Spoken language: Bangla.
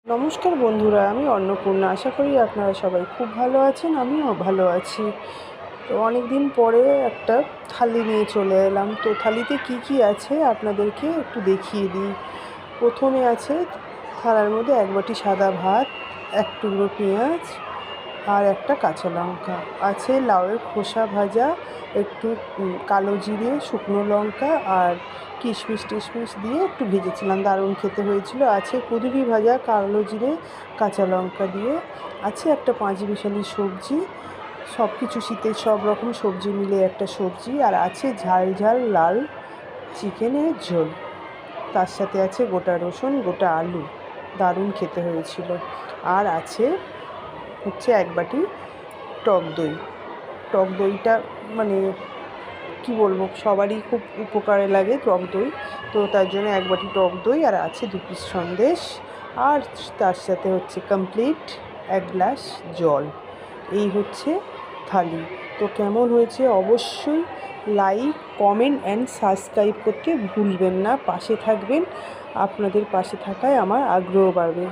নমস্কার বন্ধুরা, আমি অন্নপূর্ণা। আশা করি আপনারা সবাই খুব ভালো আছেন, আমিও ভালো আছি। তো অনেক দিন পরে একটা থালি নিয়ে চলে এলাম। তো থালিতে কি কি আছে আপনাদেরকে একটু দেখিয়ে দিই। প্রথমে আছে থালার মধ্যে এক বাটি সাদা ভাত, এক টুকরো পেঁয়াজ আর একটা কাঁচা লঙ্কা আছে, লাউয়ের খোসা ভাজা, একটু কালো জিরে, শুকনো লঙ্কা আর কিশমিশ টিশমিশ দিয়ে একটু ভেজেছিলাম, দারুণ খেতে হয়েছিল। আছে কুঁদরি ভাজা, কালো জিরে, কাঁচা লঙ্কা দিয়ে। আছে একটা পাঁচমিশালি সবজি, সব কিছু শীতের সব রকম সবজি মিলে একটা সবজি। আর আছে ঝাল ঝাল লাল চিকেনের ঝোল, তার সাথে আছে গোটা রসুন, গোটা আলু, দারুণ খেতে হয়েছিল। আর আছে হচ্ছে এক বাটি টক দই। টক দইটা মানে কি বলবো, সবারই খুব উপকারে লাগে টক দই। তো তার জন্য এক বাটি টক দই, আর আছে 2 পিস সন্দেশ, আর তার সাথে হচ্ছে কমপ্লিট এক গ্লাস জল। এই হচ্ছে থালি। তো কেমন হয়েছে অবশ্যই লাইক, কমেন্ট অ্যান্ড সাবস্ক্রাইব করতে ভুলবেন না। পাশে থাকবেন, আপনাদের পাশে থাকায় আমার আগ্রহ বাড়বে।